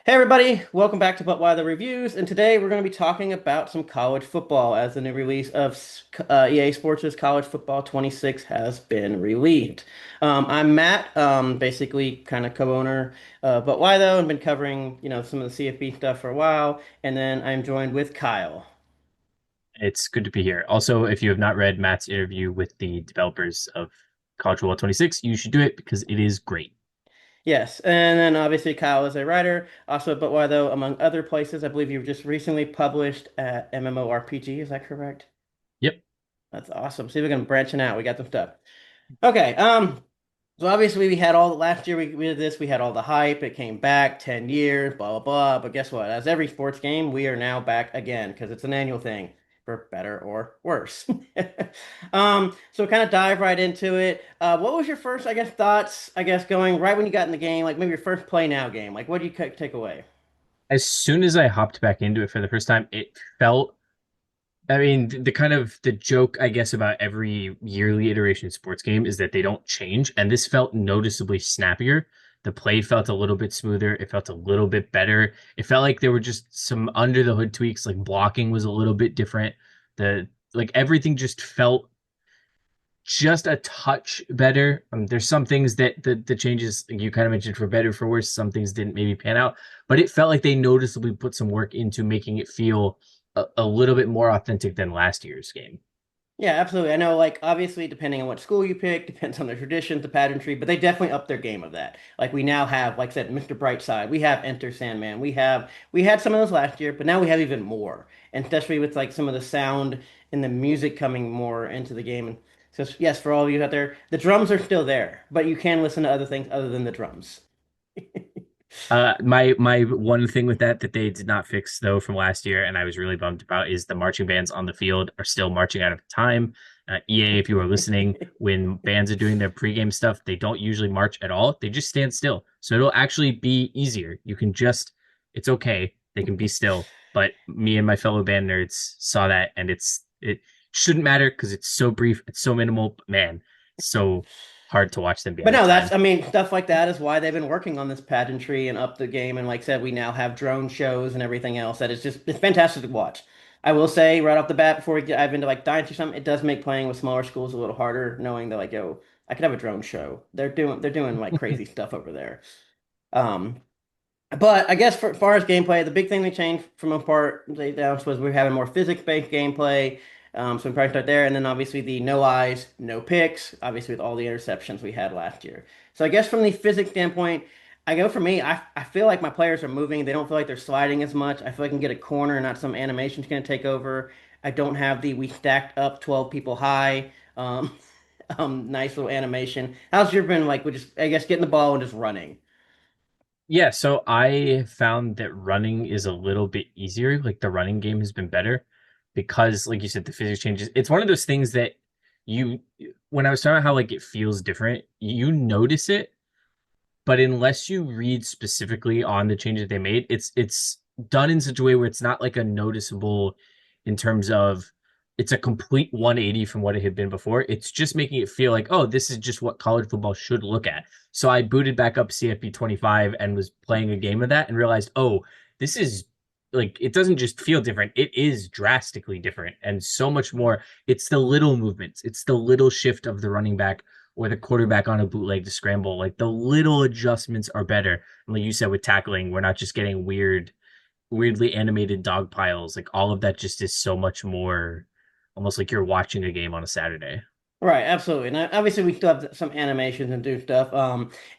Hey everybody, welcome back to But Why the Reviews, and today we're going to be talking about some college football as the new release of EA Sports' College Football 26 has been released. I'm Matt, basically kind of co-owner But Why Though, and been covering some of the CFB stuff for a while, and then I'm joined with Kyle. It's good to be here. Also, if you have not read Matt's interview with the developers of College Football 26, you should do it because it is great. Yes, and then obviously Kyle is a writer, also at But Why Though, among other places. I believe you've just recently published at MMORPG, is that correct? Yep. That's awesome. See, we're gonna branching out. We got some stuff. Okay. So obviously we had all last year we did this, we had all the hype, it came back 10 years, blah blah blah. But guess what? As every sports game, we are now back again because it's an annual thing, for better or worse. So kind of dive right into it. What was your first, I guess, thoughts, I guess, going right when you got in the game, like maybe your first play now game? Like what do you take away? As soon as I hopped back into it for the first time, it felt, I mean, the kind of the joke, I guess, about every yearly iteration sports game is that they don't change. And this felt noticeably snappier. The play felt a little bit smoother. It felt a little bit better. It felt like there were just some under the hood tweaks, like blocking was a little bit different. The like everything just felt just a touch better. There's some things that the changes you kind of mentioned for better, for worse. Some things didn't maybe pan out, but it felt like they noticeably put some work into making it feel a little bit more authentic than last year's game. Yeah, absolutely. I know, like, obviously, depending on what school you pick, depends on the traditions, the pageantry, but they definitely up their game of that. Like, we now have, like I said, Mr. Brightside, we have Enter Sandman, we had some of those last year, but now we have even more. And especially with, like, some of the sound and the music coming more into the game. And so, yes, for all of you out there, the drums are still there, but you can listen to other things other than the drums. My one thing with that they did not fix though from last year, and I was really bummed about, is the marching bands on the field are still marching out of time. EA, if you are listening, when bands are doing their pregame stuff, they don't usually march at all. They just stand still. So it'll actually be easier. You can just, it's okay. They can be still. But me and my fellow band nerds saw that, and it shouldn't matter because it's so brief, it's so minimal. But man, it's so hard to watch them be But out of no, that's, time. I mean, stuff like that is why they've been working on this pageantry and up the game. And like I said, we now have drone shows and everything else that is just, it's fantastic to watch. I will say right off the bat, before we dive into like Dynasty or something, it does make playing with smaller schools a little harder, knowing that like, yo, I could have a drone show. They're doing like crazy stuff over there. Um, but I guess for as far as gameplay, the big thing they changed from a part they announced was we're having more physics-based gameplay. So we probably start there, and then obviously the no eyes, no picks, obviously with all the interceptions we had last year. So I guess from the physics standpoint, I go for me. I feel like my players are moving. They don't feel like they're sliding as much. I feel like I can get a corner and not some animation's going to take over. I don't have the we stacked up 12 people high. Nice little animation. How's your been like with just I guess getting the ball and just running? Yeah, so I found that running is a little bit easier. Like the running game has been better because, like you said, the physics changes. It's one of those things that you, when I was talking about how like it feels different, you notice it, but unless you read specifically on the changes they made, it's done in such a way where it's not like a noticeable in terms of it's a complete 180 from what it had been before. It's just making it feel like, oh, this is just what college football should look at. So I booted back up CFP 25 and was playing a game of that and realized, oh, this is like it doesn't just feel different, it is drastically different and so much more. It's the little movements, it's the little shift of the running back or the quarterback on a bootleg to scramble. Like the little adjustments are better. And like you said with tackling, we're not just getting weirdly animated dog piles. Like all of that just is so much more almost like you're watching a game on a Saturday. Right, absolutely. And obviously we still have some animations and do stuff.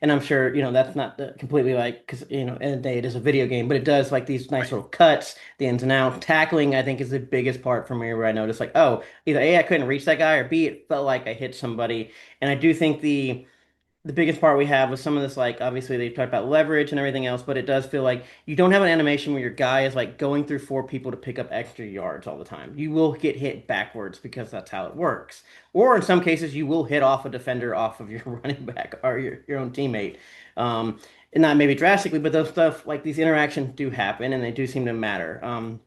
And I'm sure, that's not completely like, because, in the day it is a video game, but it does like these nice Right. little cuts, the ins and outs. Tackling, I think, is the biggest part for me where I noticed like, oh, either A, I couldn't reach that guy, or B, it felt like I hit somebody. And I do think the biggest part we have was some of this, like, obviously they talked about leverage and everything else, but it does feel like you don't have an animation where your guy is like going through four people to pick up extra yards all the time. You will get hit backwards because that's how it works. Or in some cases, you will hit off a defender off of your running back or your own teammate. And not maybe drastically, but those stuff, like these interactions do happen and they do seem to matter. And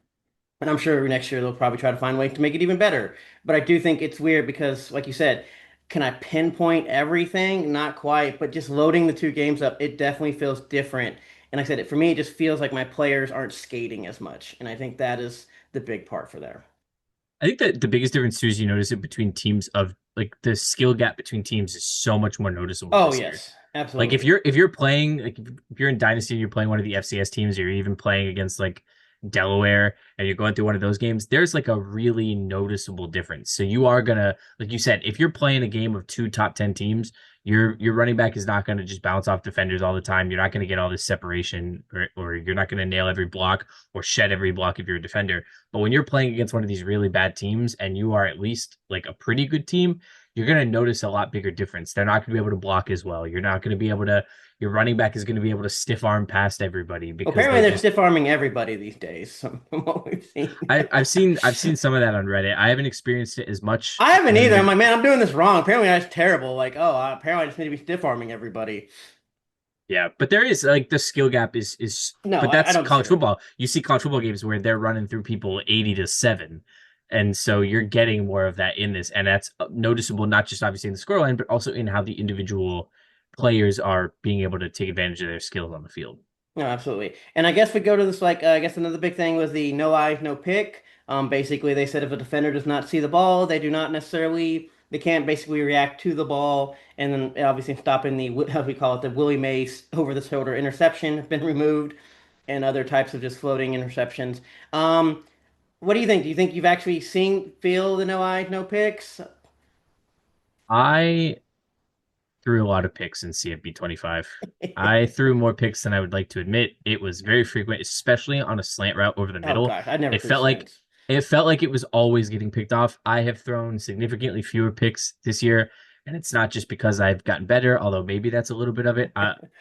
I'm sure next year they'll probably try to find ways to make it even better. But I do think it's weird because, like you said, can I pinpoint everything? Not quite, but just loading the two games up, it definitely feels different. And like I said, for me, it just feels like my players aren't skating as much, and I think that is the big part for there. I think that the biggest difference too is you notice it between teams of like the skill gap between teams is so much more noticeable Oh this year. yes, Like if absolutely. you're playing like if you're in Dynasty and you're playing one of the FCS teams, or you're even playing against like Delaware and you're going through one of those games, there's like a really noticeable difference. So you are gonna, like you said, if you're playing a game of two top 10 teams, your running back is not gonna just bounce off defenders all the time. You're not gonna get all this separation, or you're not gonna nail every block or shed every block if you're a defender. But when you're playing against one of these really bad teams and you are at least like a pretty good team, you're going to notice a lot bigger difference. They're not going to be able to block as well. You're not going to be able to, your running back is going to be able to stiff arm past everybody Well, because apparently, they're they're just, stiff arming everybody these days, from what we've seen. I've seen some of that on Reddit. I haven't experienced it as much. I haven't And then either. I'm there, like, man, I'm doing this wrong. Apparently, that's terrible. Like, oh, apparently, I just need to be stiff arming everybody. yeah, but there is like the skill gap is, No, but I that's don't college disagree. football. You see college football games where they're running through people 80-7. And so you're getting more of that in this. And that's noticeable, not just obviously in the scoreline, but also in how the individual players are being able to take advantage of their skills on the field. No, absolutely. And I guess we go to this like I guess another big thing was the no eyes, no pick. Basically, they said if a defender does not see the ball, they do not necessarily they can't basically react to the ball, and then obviously stopping the how we call it the Willie Mays over the shoulder interception has been removed, and other types of just floating interceptions. Um, what do you think? Do you think you've actually seen feel the no eyes, no picks? I threw a lot of picks in CFB 25. I threw more picks than I would like to admit. It was very frequent, especially on a slant route over the Oh middle. gosh, I never It threw felt like slants. it felt like it was always getting picked off. I have thrown significantly fewer picks this year, and it's not just because I've gotten better, although maybe that's a little bit of it.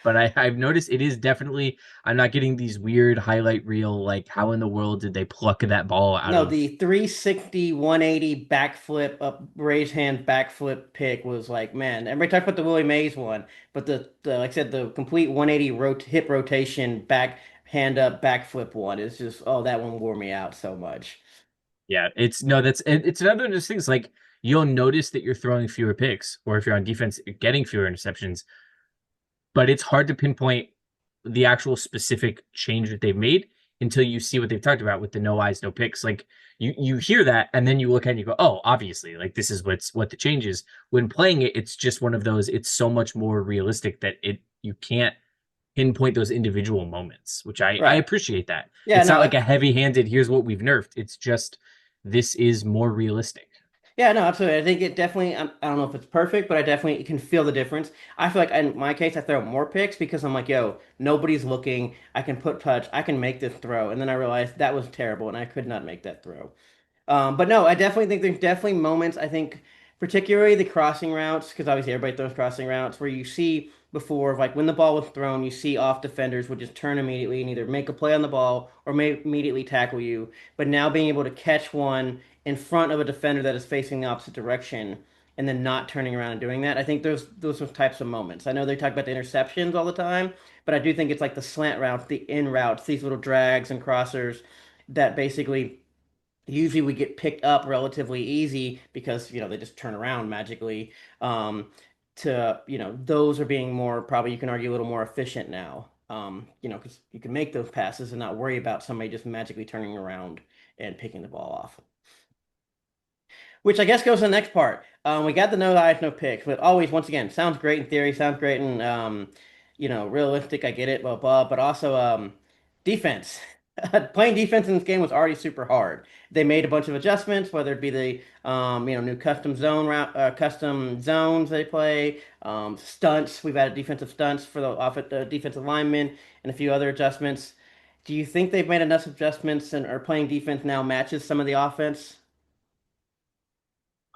But I've noticed it is definitely I'm not getting these weird highlight reel like how in the world did they pluck that ball out No, of. the 360, 180 backflip up raised hand backflip pick was like, man, everybody talked about the Willie Mays one, but the like I said, the complete 180 hip rotation back hand up backflip one is just oh, that one wore me out so much. Yeah, it's no, it's another one of those things like you'll notice that you're throwing fewer picks, or if you're on defense, you're getting fewer interceptions, but it's hard to pinpoint the actual specific change that they've made until you see what they've talked about with the no eyes, no picks. Like you hear that and then you look at it and you go, oh, obviously, like this is what the change is. When playing it, it's just one of those, it's so much more realistic that it you can't pinpoint those individual moments, which I Right. appreciate that. Yeah, It's not no, like a heavy-handed, here's what we've nerfed. It's just this is more realistic. yeah, no, absolutely. I think it definitely, I don't know if it's perfect, but I definitely can feel the difference. I feel like in my case, I throw more picks because I'm like, yo, nobody's looking. I can put touch. I can make this throw. And then I realized that was terrible and I could not make that throw. But no, I definitely think there's definitely moments. I think particularly the crossing routes, because obviously everybody throws crossing routes, where you see before, like when the ball was thrown, you see off defenders would just turn immediately and either make a play on the ball or may immediately tackle you. But now being able to catch one in front of a defender that is facing the opposite direction and then not turning around and doing that, I think those are types of moments. I know they talk about the interceptions all the time, but I do think it's like the slant routes, the in routes, these little drags and crossers that basically usually we get picked up relatively easy because they just turn around magically. To those are being more probably you can argue a little more efficient now. Because you can make those passes and not worry about somebody just magically turning around and picking the ball off. Which I guess goes to the next part. We got the no eyes, no picks, but always, once again, sounds great in theory, sounds great in realistic. I get it, blah blah. But also, defense. Playing defense in this game was already super hard. They made a bunch of adjustments, whether it be the new custom zone route, custom zones they play, stunts. We've added defensive stunts for the defensive linemen, and a few other adjustments. Do you think they've made enough adjustments and are playing defense now matches some of the offense?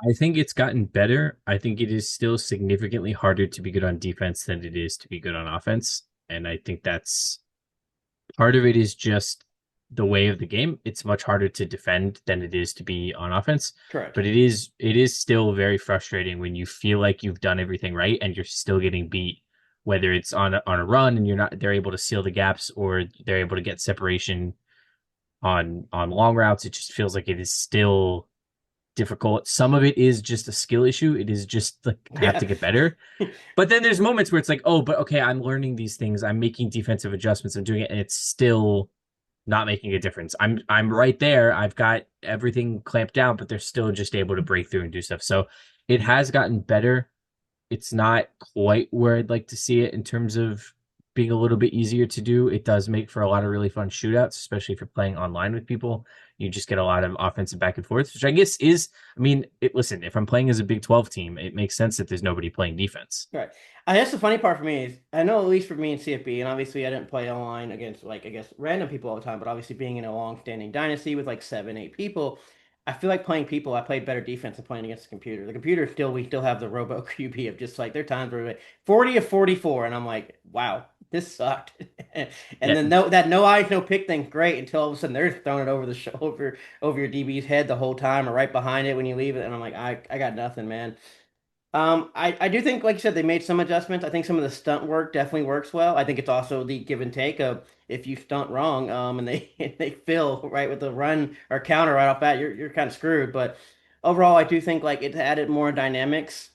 I think it's gotten better. I think it is still significantly harder to be good on defense than it is to be good on offense. And I think that's part of it is just the way of the game. It's much harder to defend than it is to be on offense. Correct. But it is still very frustrating when you feel like you've done everything right and you're still getting beat, whether it's on a run and they're able to seal the gaps, or they're able to get separation on long routes. It just feels like it is still difficult. Some of it is just a skill issue. It is just like I have Yeah. to get better. But then there's moments where it's like, oh, but okay, I'm learning these things. I'm making defensive adjustments. I'm doing it, and it's still not making a difference. I'm right there. I've got everything clamped down, but they're still just able to break through and do stuff. So it has gotten better. It's not quite where I'd like to see it in terms of being a little bit easier to do. It does make for a lot of really fun shootouts, especially if you're playing online with people. You just get a lot of offensive back and forth, which I guess is, I mean, listen, if I'm playing as a Big 12 team, it makes sense that there's nobody playing defense. Right. I guess the funny part for me is I know at least for me in CFB, and obviously I didn't play online against like I guess random people all the time, but obviously being in a long-standing dynasty with like 7, 8 people, I feel like playing people. I played better defense than playing against the computer. The computer still we still have the robo QB of just like there are times where we're like 40 of 44, and I'm like, wow, this sucked. And Yeah, then no eyes no pick thing great until all of a sudden they're throwing it over the shoulder over your DB's head the whole time or right behind it when you leave it, and I'm like, I got nothing, man. I do think, like you said, they made some adjustments. I think some of the stunt work definitely works well. I think it's also the give and take of if you stunt wrong, and they they fill right with the run or counter right off bat, you're kind of screwed. But overall, I do think like it added more dynamics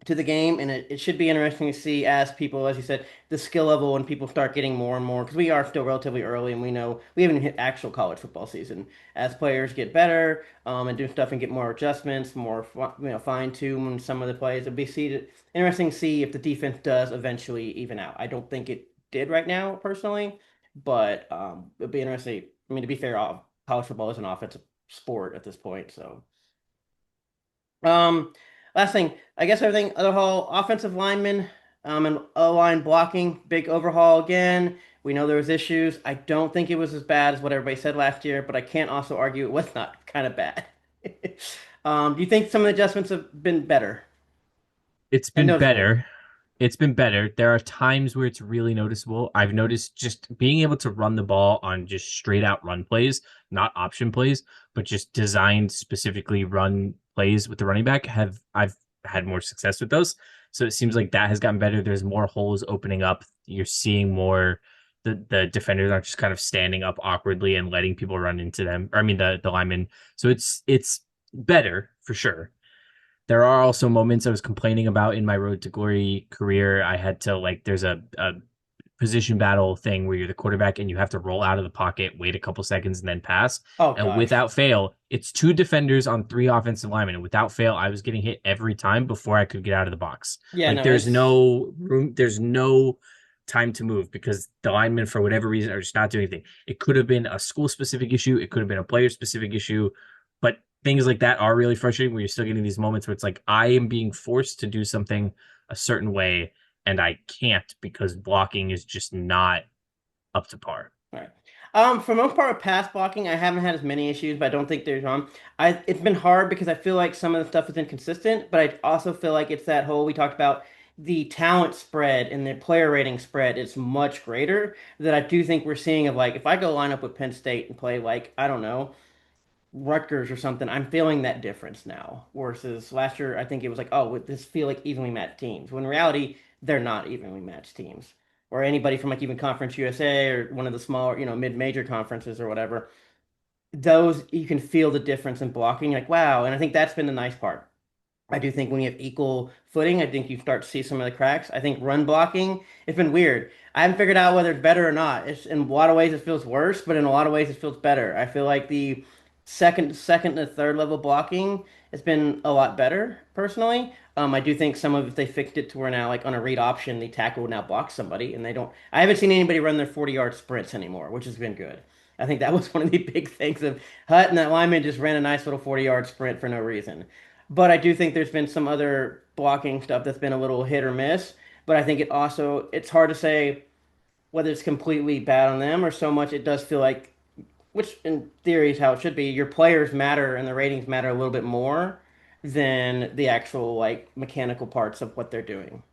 to the game, and it should be interesting to see as people, as you said, the skill level and people start getting more and more because we are still relatively early and we know we haven't hit actual college football season. As players get better and do stuff and get more adjustments, more fine tune some of the plays, interesting to see if the defense does eventually even out. I don't think it did right now personally, but it'd be interesting. I mean, to be fair, college football is an offensive sport at this point, so. Um, Last thing, I guess everything other whole offensive linemen, and O-line blocking, big overhaul again. We know there was issues. I don't think it was as bad as what everybody said last year, but I can't also argue it was not kind of bad. Do you think some of the adjustments have been better it's and been noticeable? better. It's been better. There are times where it's really noticeable. I've noticed just being able to run the ball on just straight out run plays, not option plays, but just designed specifically run plays with the running back have I've had more success with those. So it seems like that has gotten better. There's more holes opening up. You're seeing more the defenders aren't just kind of standing up awkwardly and letting people run into them. Or I mean the linemen. So it's better for sure. There are also moments I was complaining about in my Road to Glory career. I had to like there's a position battle thing where you're the quarterback and you have to roll out of the pocket, wait a couple seconds, and then pass. Oh And gosh. without fail, it's two defenders on three offensive linemen. And without fail, I was getting hit every time before I could get out of the box. Yeah, Like no, there's it's no room, there's no time to move because the linemen, for whatever reason, are just not doing anything. It could have been a school specific issue, it could have been a player specific issue, but things like that are really frustrating where you're still getting these moments where it's like I am being forced to do something a certain way and I can't because blocking is just not up to par. all right. For most part of pass blocking, I haven't had as many issues, but I don't think there's it's been hard because I feel like some of the stuff is inconsistent, but I also feel like it's that whole we talked about the talent spread and the player rating spread is much greater that I do think we're seeing of like if I go line up with Penn State and play like, I don't know, Rutgers or something, I'm feeling that difference now. Versus last year, I think it was like, oh, this feel like evenly matched teams. When in reality, they're not evenly matched teams. Or anybody from like even Conference USA or one of the smaller, mid-major conferences or whatever. Those you can feel the difference in blocking. Like, wow. And I think that's been the nice part. I do think when you have equal footing, I think you start to see some of the cracks. I think run blocking, it's been weird. I haven't figured out whether it's better or not. It's in a lot of ways it feels worse, but in a lot of ways it feels better. I feel like the second and third level blocking has been a lot better personally. I do think some of if they fixed it to where now like on a read option, the tackle will now block somebody and they don't. I haven't seen anybody run their 40-yard sprints anymore, which has been good. I think that was one of the big things of Hutt and that lineman just ran a nice little 40-yard sprint for no reason. But I do think there's been some other blocking stuff that's been a little hit or miss. But I think it's hard to say whether it's completely bad on them or so much it does feel like, which in theory is how it should be, your players matter and the ratings matter a little bit more than the actual like mechanical parts of what they're doing.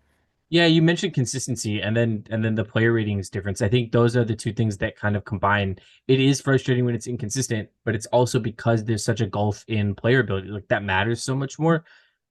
Yeah, you mentioned consistency and then the player ratings difference. I think those are the two things that kind of combine. It is frustrating when it's inconsistent, but it's also because there's such a gulf in player ability. Like that matters so much more.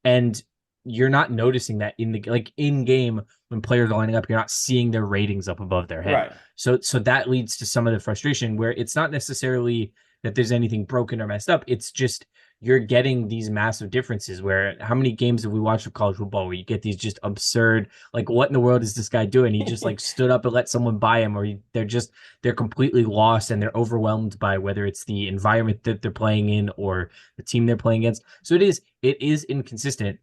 And you're not noticing that in the like in game when players are lining up, you're not seeing their ratings up above their head. Right. So that leads to some of the frustration where it's not necessarily that there's anything broken or messed up. It's just you're getting these massive differences. Where how many games have we watched of college football where you get these just absurd, like what in the world is this guy doing? He just like stood up and let someone buy him, or they're completely lost and they're overwhelmed by whether it's the environment that they're playing in or the team they're playing against. So it is inconsistent.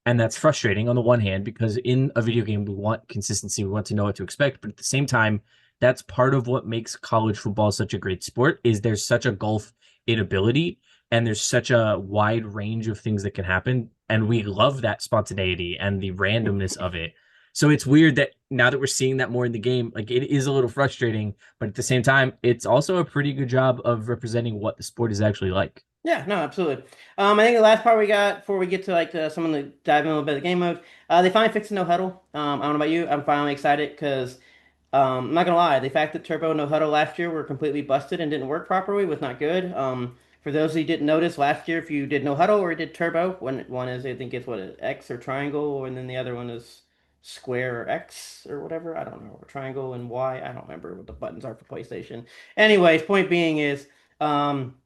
And that's frustrating on the one hand, because in a video game, we want consistency. We want to know what to expect. But at the same time, that's part of what makes college football such a great sport is there's such a gulf in ability and there's such a wide range of things that can happen. And we love that spontaneity and the randomness of it. So it's weird that now that we're seeing that more in the game, like it is a little frustrating, but at the same time, it's also a pretty good job of representing what the sport is actually like. Yeah, no, absolutely. I think the last part we got before we get to like some of the dive in a little bit of the game mode, they finally fixed the no huddle. I don't know about you, I'm finally excited because I'm not gonna lie, the fact that Turbo no huddle last year were completely busted and didn't work properly was not good. For those who didn't notice, last year if you did no huddle or you did Turbo, one is I think it's what X or triangle, and then the other one is square or X or whatever. I don't know, or triangle and Y. I don't remember what the buttons are for PlayStation. Anyways, point being is. Um,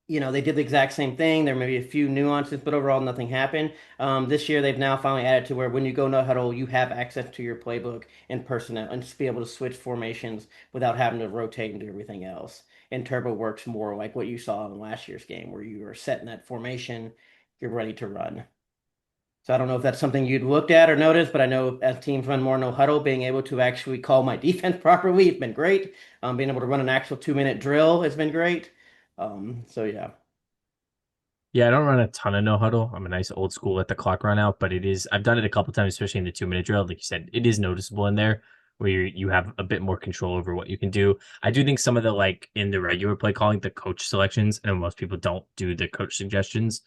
they did the exact same thing. There may be a few nuances, but overall, nothing happened. This year, they've now finally added to where when you go no huddle, you have access to your playbook and personnel and just be able to switch formations without having to rotate and do everything else. And Turbo works more like what you saw in last year's game, where you are set in that formation, you're ready to run. So I don't know if that's something you'd looked at or noticed, but I know as teams run more no huddle, being able to actually call my defense properly has been great. Being able to run an actual 2 minute drill has been great. So yeah. Yeah, I don't run a ton of no huddle. I'm a nice old school let the clock run out, but I've done it a couple times, especially in the 2 minute drill. Like you said, it is noticeable in there where you have a bit more control over what you can do. I do think some of the like in the regular play calling, the coach selections, and most people don't do the coach suggestions.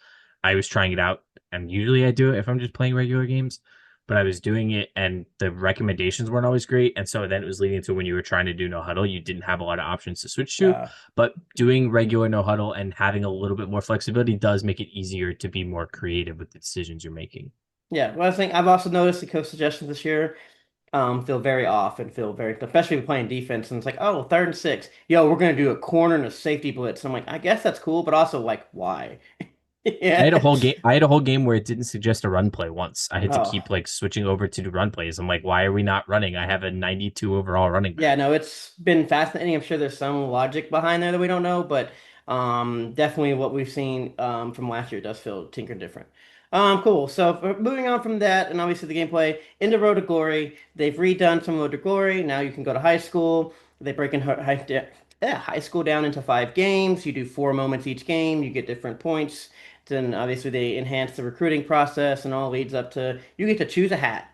I was trying it out, and usually I do it if I'm just playing regular games, but I was doing it and the recommendations weren't always great. And so then it was leading to when you were trying to do no huddle, you didn't have a lot of options to switch to. Yeah. But doing regular no huddle and having a little bit more flexibility does make it easier to be more creative with the decisions you're making. Yeah, well, I think I've also noticed the coach suggestions this year feel very off and feel very, especially with playing defense. And it's like, oh, 3rd and 6. Yo, we're gonna do a corner and a safety blitz. I'm like, I guess that's cool, but also like, why? I had a Yeah. whole game. I had a whole game where it didn't suggest a run play once. I had to Oh, keep like switching over to do run plays. I'm like, why are we not running? I have a 92 overall running yeah. back. No, it's been fascinating. I'm sure there's some logic behind there that we don't know, but definitely what we've seen from last year does feel tinker different. Cool. So moving on from that, and obviously the gameplay into Road to Glory, they've redone some Road to Glory. Now you can go to high school. They break in high school down into 5 games. You do 4 moments each game. You get different points. Then obviously they enhance the recruiting process, and all leads up to you get to choose a hat,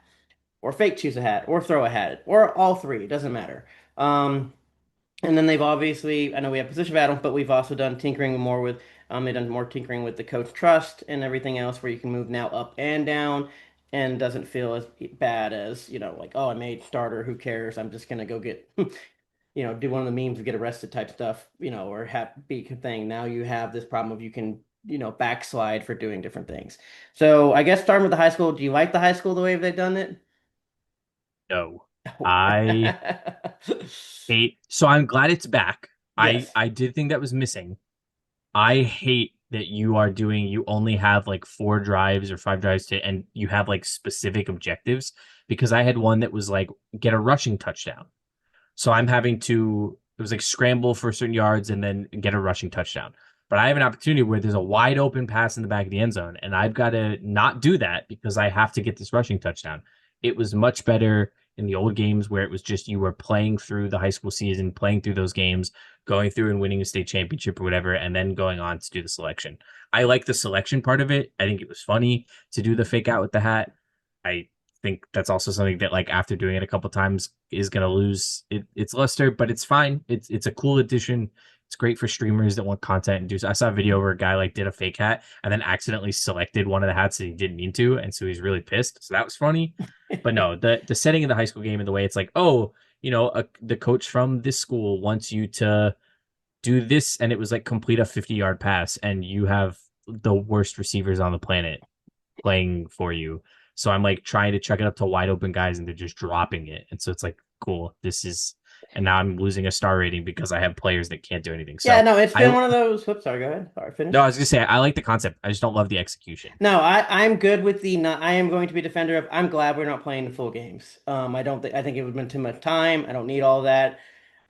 or fake choose a hat, or throw a hat, or all three. It doesn't matter. Um, and then they've obviously, I know we have position battle, but we've also done tinkering more with, they've done more tinkering with the coach trust and everything else, where you can move now up and down, and doesn't feel as bad as, like, oh, I made starter, who cares? I'm just gonna go get, do one of the memes and get arrested type stuff, or have be a thing. Now you have this problem of you can, backslide for doing different things. So I guess starting with the high school, do you like the high school the way they've done it? No, I hate. So I'm glad it's back. I Yes. I did think that was missing. I hate that you only have like 4 drives or 5 drives and you have like specific objectives because I had one that was like get a rushing touchdown. So I'm having to, it was like scramble for certain yards and then get a rushing touchdown. But I have an opportunity where there's a wide open pass in the back of the end zone, and I've got to not do that because I have to get this rushing touchdown. It was much better in the old games where it was just you were playing through the high school season, playing through those games, going through and winning a state championship or whatever, and then going on to do the selection. I like the selection part of it. I think it was funny to do the fake out with the hat. I think that's also something that like after doing it a couple times is going to lose its luster, but it's fine. It's a cool addition. It's great for streamers that want content and do so. I saw a video where a guy like did a fake hat and then accidentally selected one of the hats that he didn't mean to, and so he's really pissed. So that was funny. But no, the setting of the high school game and the way it's like, oh, the coach from this school wants you to do this, and it was like complete a 50-yard pass, and you have the worst receivers on the planet playing for you. So I'm like trying to chuck it up to wide open guys and they're just dropping it. And so it's like, cool. and now I'm losing a star rating because I have players that can't do anything. Yeah, So no, it's been I one of those. Whoops, sorry, go ahead. Sorry, no, finish. I was gonna say I like the concept. I just don't love the execution. No, I'm good with the not, I am going to be a defender of I'm glad we're not playing the full games. I don't think I think it would have been too much time. I don't need all that.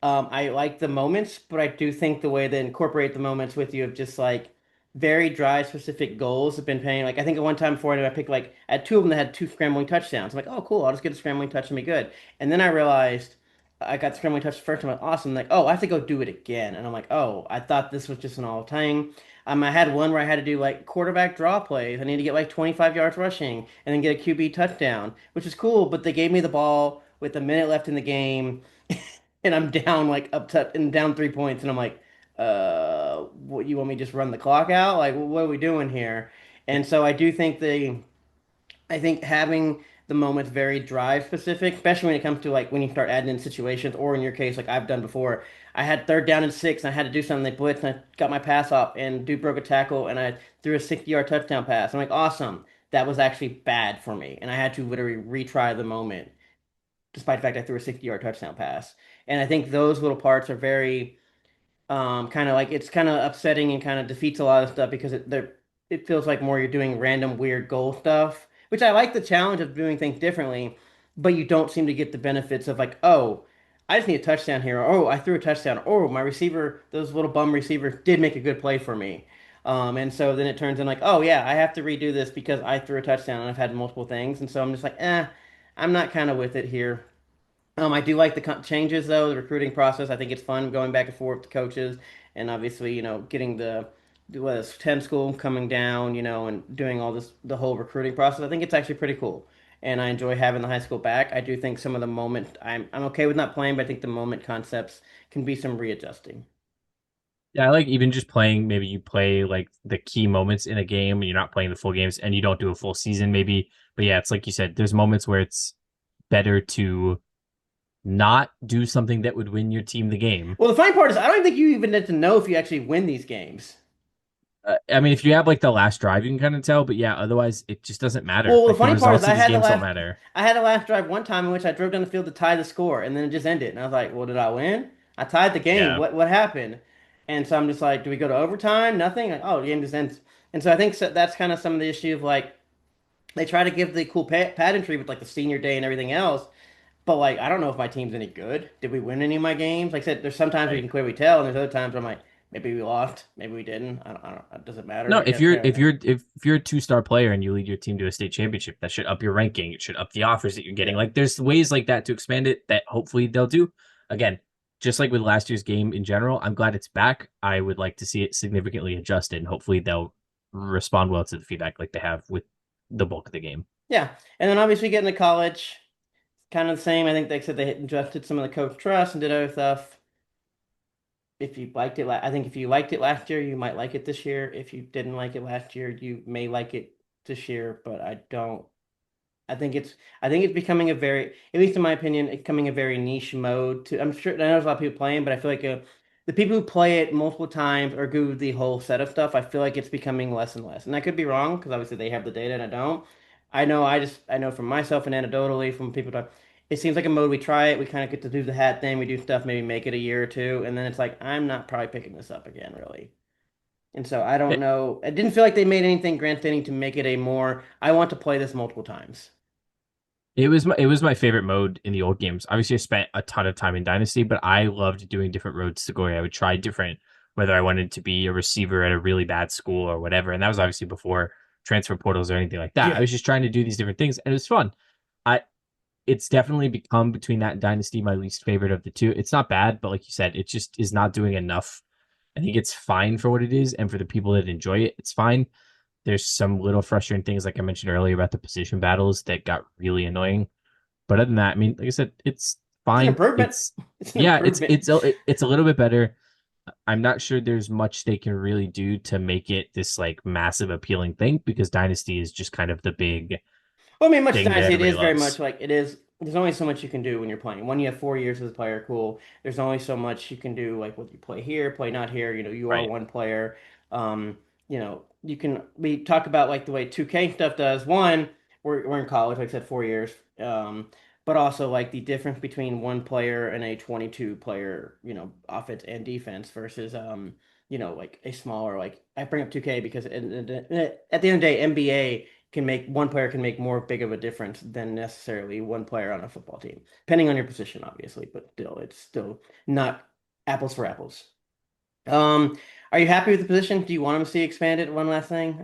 I like the moments, but I do think the way they incorporate the moments with you of just like very drive specific goals have been paying. Like I think at one time before I picked like I had two of them that had two scrambling touchdowns. I'm like, oh cool, I'll just get a scrambling touch and be good. And then I realized I got scrambling touch the first time. I'm like, awesome. Like, oh, I have to go do it again. And I'm like, oh, I thought this was just an all time. I had one where I had to do like quarterback draw plays. I need to get like 25 yards rushing and then get a QB touchdown, which is cool. But they gave me the ball with a minute left in the game, and I'm down like up to and down 3 points, and I'm like, what you want me to just run the clock out? Like, what are we doing here? And so I do think I think having the moments very drive specific, especially when it comes to like when you start adding in situations, or in your case, like I've done before, I had third down and six, and I had to do something. They blitzed, and I got my pass off, and dude broke a tackle, and I threw a 60-yard touchdown pass. I'm like, awesome. That was actually bad for me, and I had to literally retry the moment, despite the fact I threw a 60-yard touchdown pass. And I think those little parts are very kind of like it's kind of upsetting and kind of defeats a lot of stuff because it feels like more you're doing random weird goal stuff, which I like the challenge of doing things differently, but you don't seem to get the benefits of like, oh, I just need a touchdown here. Or, oh, I threw a touchdown. Oh, my receiver, those little bum receivers did make a good play for me. And so then it turns in like, oh yeah, I have to redo this because I threw a touchdown and I've had multiple things. And so I'm just like, I'm not kind of with it here. I do like the changes though, the recruiting process. I think it's fun going back and forth with the coaches, and obviously, getting the what is 10 school coming down, and doing all this, the whole recruiting process. I think it's actually pretty cool, and I enjoy having the high school back. I do think some of the moment I'm okay with not playing, but I think the moment concepts can be some readjusting. Yeah, I like even just playing. Maybe you play like the key moments in a game, and you're not playing the full games, and you don't do a full season, maybe. But yeah, it's like you said. There's moments where it's better to not do something that would win your team the game. Well, the funny part is I don't think you even need to know if you actually win these games. I mean, if you have like the last drive, you can kind of tell. But yeah, otherwise, it just doesn't matter. Well, the Like the funny part is results of these games don't matter. I had a last drive one time in which I drove down the field to tie the score, and then it just ended. And I was like, "Well, did I win? I tied the game. Yeah. What happened?" And so I'm just like, "Do we go to overtime? Nothing." Like, oh, the game just ends. And so I think that's kind of some of the issue of like they try to give the cool pageantry with like the senior day and everything else, but like I don't know if my team's any good. Did we win any of my games? Like I said, there's sometimes we Right. can clearly tell, and there's other times where I'm like, maybe we lost, maybe we didn't. I don't. It doesn't matter. No, I guess care. if you're a 2 star player and you lead your team to a state championship, that should up your ranking. It should up the offers that you're getting. Yeah. Like there's ways like that to expand it that hopefully they'll do. Again, just like with last year's game in general, I'm glad it's back. I would like to see it significantly adjusted, and hopefully they'll respond well to the feedback like they have with the bulk of the game. Yeah. And then obviously getting to college. Kind of the same. I think they said they had adjusted some of the coach trust and did other stuff. If you liked it, I think if you liked it last year, you might like it this year. If you didn't like it last year, you may like it this year. But I don't. I think it's becoming a very, at least in my opinion, it's becoming a very niche mode. I'm sure I know there's a lot of people playing, but I feel like the people who play it multiple times or do the whole set of stuff, I feel like it's becoming less and less. And I could be wrong because obviously they have the data and I don't. I know from myself and anecdotally from people that it seems like a mode we try it, we kind of get to do the hat thing, we do stuff, maybe make it a year or two, and then it's like I'm not probably picking this up again, really. And so I don't know. It didn't feel like they made anything grandstanding to make it a more. I want to play this multiple times. It was my favorite mode in the old games. Obviously, I spent a ton of time in Dynasty, but I loved doing different roads to glory. I would try different, whether I wanted to be a receiver at a really bad school or whatever. And that was obviously before transfer portals or anything like that. I Yeah. was just trying to do these different things, and it was fun. I It's definitely become between that and Dynasty my least favorite of the two. It's not bad, but like you said, it just is not doing enough. I think it's fine for what it is, and for the people that enjoy it, it's fine. There's some little frustrating things, like I mentioned earlier, about the position battles that got really annoying. But other than that, I mean, like I said, it's It's an fine. improvement. It's It's an yeah, improvement. it's a little bit better. I'm not sure there's much they can really do to make it this like massive appealing thing because Dynasty is just kind of the big Well, I mean, much as thing that Dynasty, it everybody is very much loves. like it is. There's only so much you can do when you're playing. When you have 4 years as a player, cool. There's only so much you can do, like what you play here, play not here. You are Right. one player. You can. We talk about like the way 2K stuff does. One, we're in college, like I said, 4 years. but also like the difference between one player and a 22 player, offense and defense versus like a smaller like I bring up 2K because at the end of the day, NBA can make one player can make more big of a difference than necessarily one player on a football team, depending on your position, obviously, but still, it's still not apples for apples. Um, are you happy with the position? Do you want him to see expanded? One last thing.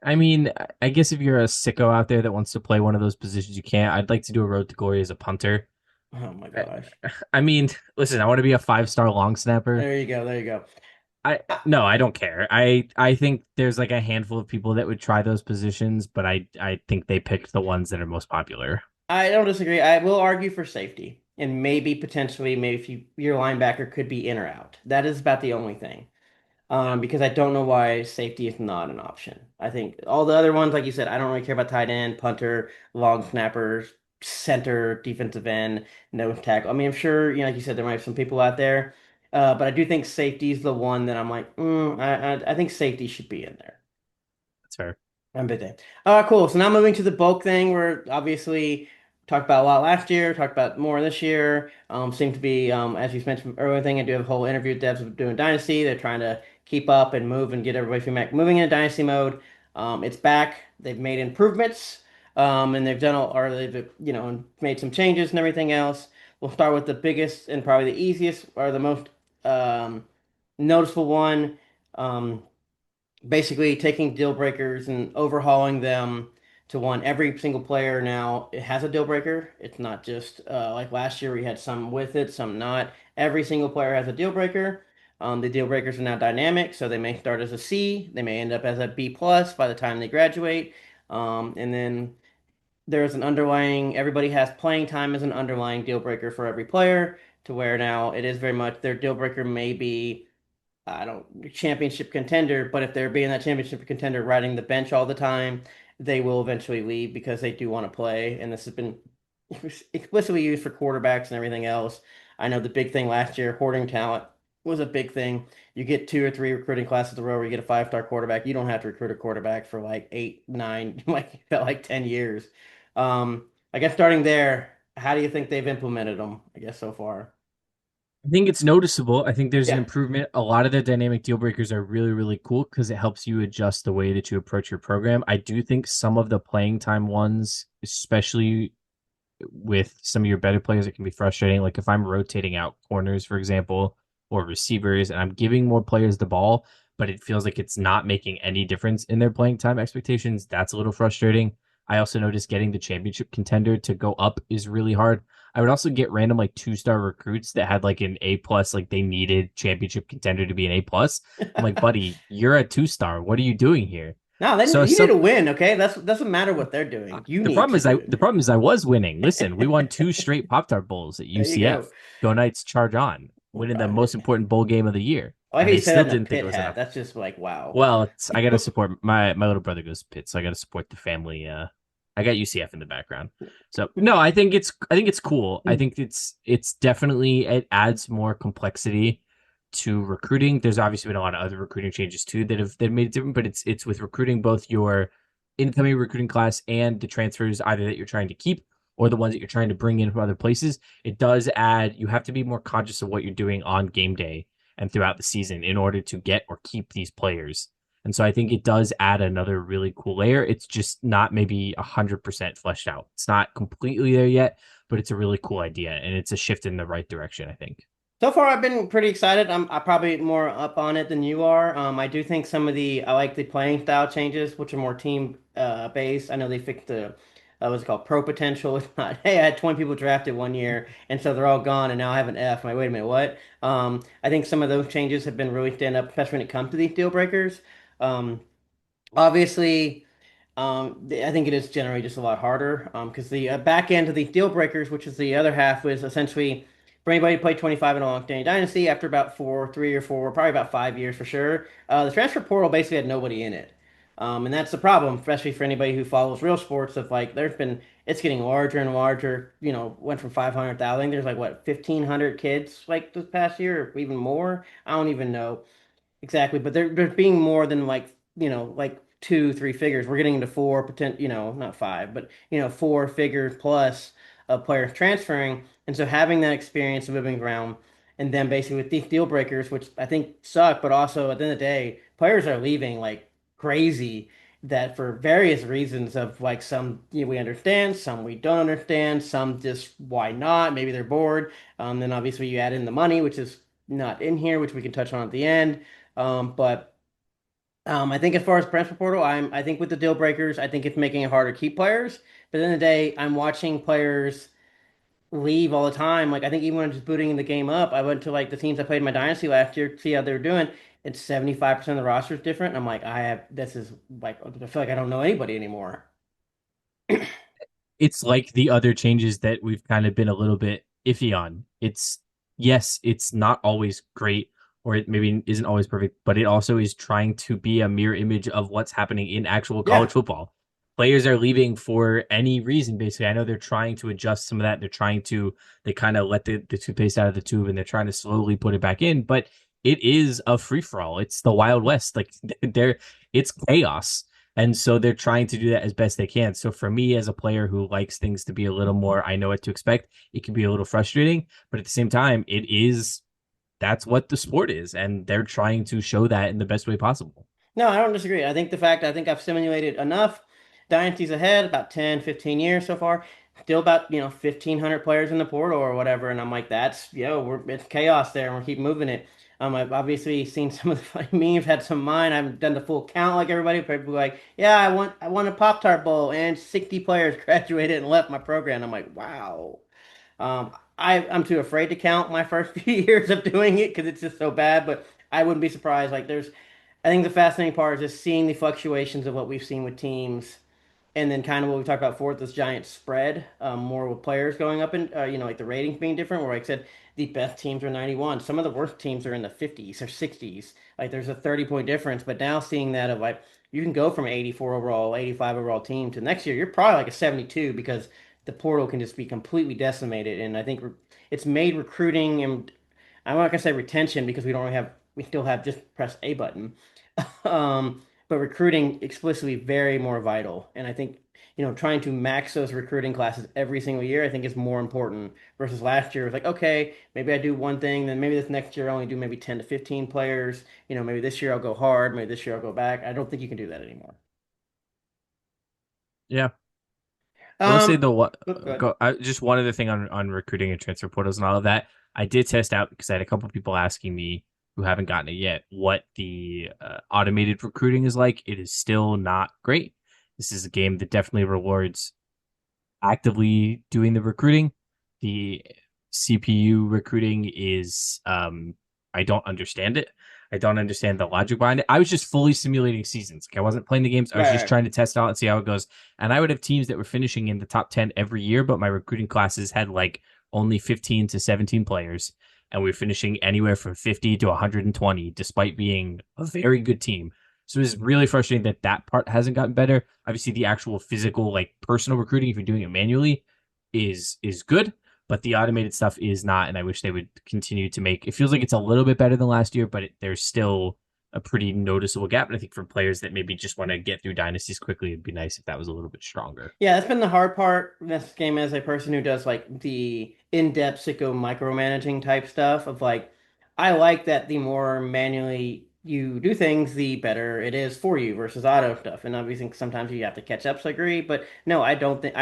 I mean, I guess if you're a sicko out there that wants to play one of those positions, you can't. I'd like to do a road to glory as a punter. Oh my I, gosh. I mean, listen, I want to be a 5-star long snapper. There you go. There you go. I I, no, I don't care. I think there's like a handful of people that would try those positions, but I think they picked the ones that are most popular. I don't disagree. I will argue for safety and maybe potentially maybe if your linebacker could be in or out. That is about the only thing. Because I don't know why safety is not an option. I think all the other ones, like you said, I don't really care about tight end, punter, long snappers, center, defensive end, nose tackle. I mean, I'm sure, like you said, there might be some people out there, but I do think safety is the one that I'm like, I think safety should be in there. That's fair. I'm bit day. Cool. So now moving to the bulk thing, we're obviously talked about a lot last year, talked about more this year. Seem to be, as you mentioned earlier, thing I do have a whole interview with devs of doing Dynasty. They're trying to keep up and move and get everybody from moving into Dynasty mode. It's back. They've made improvements, and they've done all, or they've made some changes and everything else. We'll start with the biggest and probably the easiest or the most um, noticeable one. Um, Basically taking deal breakers and overhauling them to one. Every single player now it has a deal breaker. It's not just like last year we had some with it, some not. Every single player has a deal breaker. The deal breakers are now dynamic, so they may start as a C, they may end up as a B plus by the time they graduate. And then there's an underlying, everybody has playing time as an underlying deal breaker for every player, to where now it is very much their deal breaker may be I don't championship contender, but if they're being that championship contender riding the bench all the time, they will eventually leave because they do want to play. And this has been explicitly used for quarterbacks and everything else. I know the big thing last year, hoarding talent was a big thing. You get two or three recruiting classes in a row where you get a five-star quarterback. You don't have to recruit a quarterback for like 8, 9, like felt like 10 years. I guess starting there, how do you think they've implemented them, I guess so far? I think it's noticeable. I think there's an Yeah. improvement. A lot of the dynamic deal breakers are really, really cool because it helps you adjust the way that you approach your program. I do think some of the playing time ones, especially with some of your better players, it can be frustrating. Like if I'm rotating out corners, for example, or receivers, and I'm giving more players the ball, but it feels like it's not making any difference in their playing time expectations. That's a little frustrating. I also noticed getting the championship contender to go up is really hard. I would also get random like 2-star recruits that had like an A plus, like they needed championship contender to be an A plus. I'm like, buddy, you're a 2-star. What are you doing here? No, So you need some to win, okay? That's doesn't matter what they're doing. You need to the win. problem is I was winning. Listen, we won 2 straight Pop Tart bowls at There you UCF. go. Go Knights, charge on, Oh winning the God, most important bowl game of the year, I like and how you they say still that in a didn't think it pit was hat. enough. That's just like wow. Well, I got to support my little brother goes to Pitt, so I got to support the family. I got UCF in the background, so no, I think it's cool. I think it's definitely it adds more complexity to recruiting. There's obviously been a lot of other recruiting changes too that made it different, but it's with recruiting both your incoming recruiting class and the transfers either that you're trying to keep or the ones that you're trying to bring in from other places. It does add. You have to be more conscious of what you're doing on game day and throughout the season in order to get or keep these players. And so I think it does add another really cool layer. It's just not maybe 100% fleshed out. It's not completely there yet, but it's a really cool idea and it's a shift in the right direction, I think. So far, I've been pretty excited. I'm probably more up on it than you are. I do think some of I like the playing style changes, which are more team based. I know they fixed the what's it called pro potential. It's not, hey, I had 20 people drafted one year, and so they're all gone, and now I have an F. I'm like, wait a minute, what? I think some of those changes have been really stand up, especially when it comes to these deal breakers. Um, Obviously. I think it is generally just a lot harder because the back end of the deal breakers, which is the other half, was essentially for anybody who played 25 in a long standing dynasty after about 3 or 4, probably about 5 years for sure. The transfer portal basically had nobody in it, and that's the problem, especially for anybody who follows real sports. Of like, it's getting larger and larger. Went from 500,000. There's like what 1,500 kids like this past year, or even more. I don't even know exactly, but there's being more than like two, three figures. We're getting into four, potent, not five, but four figures plus of players transferring. And so having that experience of moving around, and then basically with these deal breakers, which I think suck, but also at the end of the day, players are leaving like crazy that for various reasons of like some we understand, some we don't understand, some just why not? Maybe they're bored. Then obviously you add in the money, which is not in here, which we can touch on at the end. But I think as far as transfer portal, I think with the deal breakers, I think it's making it harder to keep players. But at the end of the day, I'm watching players leave all the time. Like I think even when I'm just booting the game up, I went to like the teams I played in my Dynasty last year to see how they were doing. It's 75% of the roster is different. I'm like, I have this is like I feel like I don't know anybody anymore. It's like the other changes that we've kind of been a little bit iffy on. It's yes, it's not always great or it maybe isn't always perfect, but it also is trying to be a mirror image of what's happening in actual Yeah. college football. Players are leaving for any reason, basically. I know they're trying to adjust some of that. They kind of let the toothpaste out of the tube and they're trying to slowly put it back in, but it is a free for all. It's the Wild West. Like it's chaos. And so they're trying to do that as best they can. So for me, as a player who likes things to be a little more, I know what to expect, it can be a little frustrating. But at the same time, that's what the sport is. And they're trying to show that in the best way possible. No, I don't disagree. I think I've simulated enough dynasties ahead, about 10, 15 years so far. Still about, 1,500 players in the portal or whatever. And I'm like, it's chaos there and we're keep moving it. I've obviously seen some of the funny memes, had some of mine. I haven't done the full count like everybody. People are like, yeah, I won a Pop-Tart Bowl and 60 players graduated and left my program. I'm like, wow. I'm too afraid to count my first few years of doing it because it's just so bad, but I wouldn't be surprised. I think the fascinating part is just seeing the fluctuations of what we've seen with teams, and then kind of what we talked about before, this giant spread, more with players going up and like the ratings being different. Where like I said, the best teams are 91. Some of the worst teams are in the 50s or 60s. Like there's a 30-point difference. But now seeing that of like you can go from 84 overall, 85 overall team to next year, you're probably like a 72 because the portal can just be completely decimated. And I think it's made recruiting and I'm not gonna say retention because we still have just press A button. But recruiting explicitly very more vital. And I think, trying to max those recruiting classes every single year, I think is more important versus last year. It was like, okay, maybe I do one thing, then maybe this next year I only do maybe 10 to 15 players. Maybe this year I'll go hard, maybe this year I'll go back. I don't think you can do that anymore. Yeah. I will say Um, though, what Good. just one other thing on recruiting and transfer portals and all of that. I did test out because I had a couple of people asking me who haven't gotten it yet what the automated recruiting is like. It is still not great. This is a game that definitely rewards actively doing the recruiting. The CPU recruiting is I don't understand it. I don't understand the logic behind it. I was just fully simulating seasons. Like, I wasn't playing the games. I was Right, just right. trying to test out and see how it goes. And I would have teams that were finishing in the top 10 every year, but my recruiting classes had like only 15 to 17 players. And we were finishing anywhere from 50 to 120, despite being a very good team. So it's really frustrating that that part hasn't gotten better. Obviously, the actual physical, like personal recruiting, if you're doing it manually, is good, but the automated stuff is not. And I wish they would continue to make. It feels like it's a little bit better than last year, but there's still a pretty noticeable gap. And I think for players that maybe just want to get through dynasties quickly, it'd be nice if that was a little bit stronger. Yeah, that's been the hard part in this game as a person who does like the in-depth sicko micromanaging type stuff of like I like that the more manually you do things, the better it is for you versus auto stuff. And obviously sometimes you have to catch up, so I agree. But no, I